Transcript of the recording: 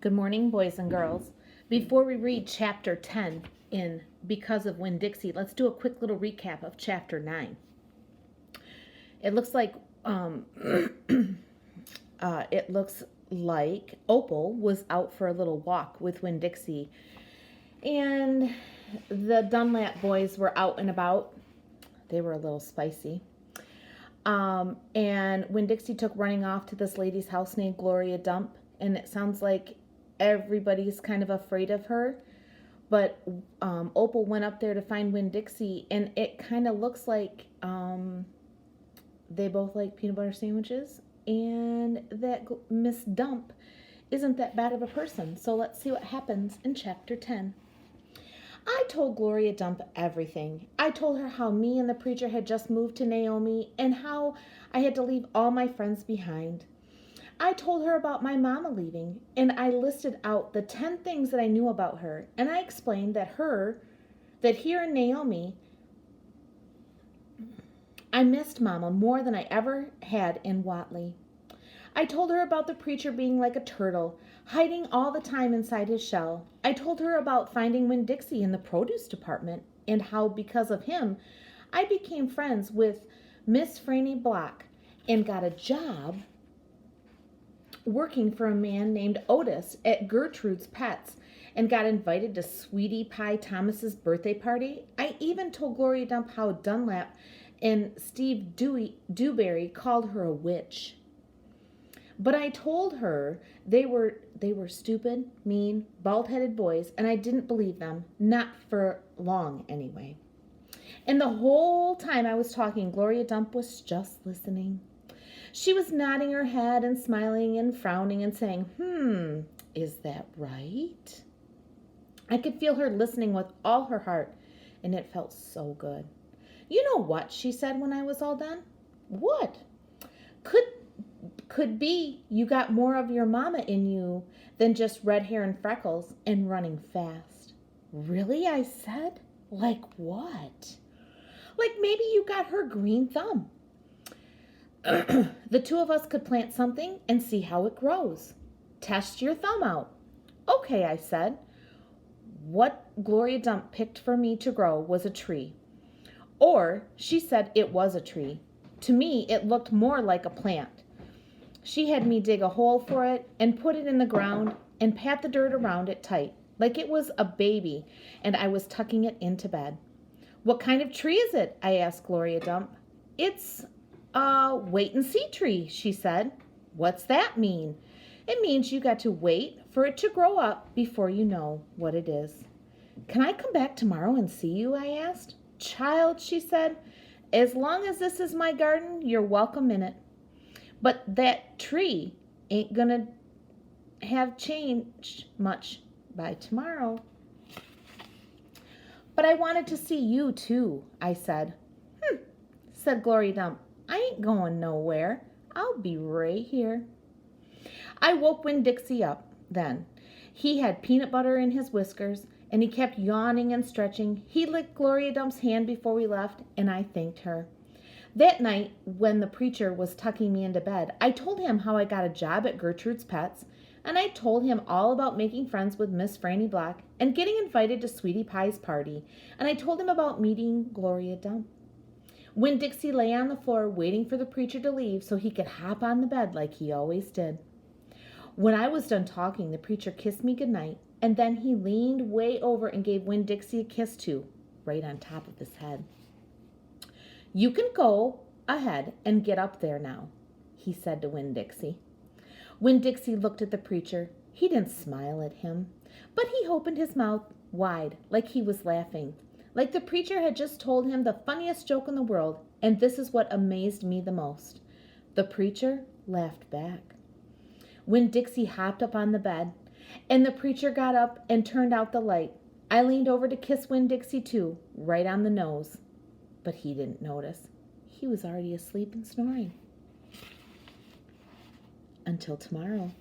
Good morning, boys and girls. Before we read chapter 10 in Because of Winn Dixie, let's do a quick little recap of chapter 9. It looks like Opal was out for a little walk with Winn Dixie, and the Dunlap boys were out and about. They were a little spicy. And Winn Dixie took running off to this lady's house named Gloria Dump, and it sounds like everybody's kind of afraid of her. But Opal went up there to find Winn Dixie, and it kind of looks like they both like peanut butter sandwiches, and that Miss Dump isn't that bad of a person. So let's see what happens in chapter 10. I told Gloria Dump everything. I told her how me and the preacher had just moved to Naomi and how I had to leave all my friends behind. I told her about my mama leaving, and I listed out the 10 things that I knew about her, and I explained that here in Naomi, I missed Mama more than I ever had in Watley. I told her about the preacher being like a turtle, hiding all the time inside his shell. I told her about finding Winn Dixie in the produce department and how, because of him, I became friends with Miss Franny Block and got a job working for a man named Otis at Gertrude's Pets and got invited to Sweetie Pie Thomas's birthday party. I even told Gloria Dump how Dunlap and Steve Dewberry called her a witch. But I told her they were stupid, mean, bald-headed boys, and I didn't believe them, not for long anyway. And the whole time I was talking, Gloria Dump was just listening. She was nodding her head and smiling and frowning and saying, is that right? I could feel her listening with all her heart, and it felt so good. You know what, she said when I was all done? What? Could be you got more of your mama in you than just red hair and freckles and running fast. Really, I said. Like what? Like maybe you got her green thumb. The two of us could plant something and see how it grows. Test your thumb out. Okay, I said. What Gloria Dump picked for me to grow was a tree. Or she said it was a tree. To me, it looked more like a plant. She had me dig a hole for it and put it in the ground and pat the dirt around it tight, like it was a baby, and I was tucking it into bed. What kind of tree is it? I asked Gloria Dump. It's a wait-and-see tree, she said. What's that mean? It means you got to wait for it to grow up before you know what it is. Can I come back tomorrow and see you? I asked. Child, she said, as long as this is my garden, you're welcome in it. But that tree ain't gonna have changed much by tomorrow. But I wanted to see you too, I said. Said Gloria Dump. I ain't going nowhere. I'll be right here. I woke Winn Dixie up then. He had peanut butter in his whiskers, and he kept yawning and stretching. He licked Gloria Dump's hand before we left, and I thanked her. That night, when the preacher was tucking me into bed, I told him how I got a job at Gertrude's Pets, and I told him all about making friends with Miss Franny Block and getting invited to Sweetie Pie's party, and I told him about meeting Gloria Dump. Winn Dixie lay on the floor waiting for the preacher to leave so he could hop on the bed like he always did. When I was done talking, the preacher kissed me goodnight, and then he leaned way over and gave Winn Dixie a kiss too, right on top of his head. You can go ahead and get up there now, he said to Winn Dixie. Winn Dixie looked at the preacher. He didn't smile at him, but he opened his mouth wide like he was laughing, like the preacher had just told him the funniest joke in the world, and this is what amazed me the most. The preacher laughed back. Winn Dixie hopped up on the bed, and the preacher got up and turned out the light. I leaned over to kiss Winn Dixie too, right on the nose. But he didn't notice. He was already asleep and snoring. Until tomorrow.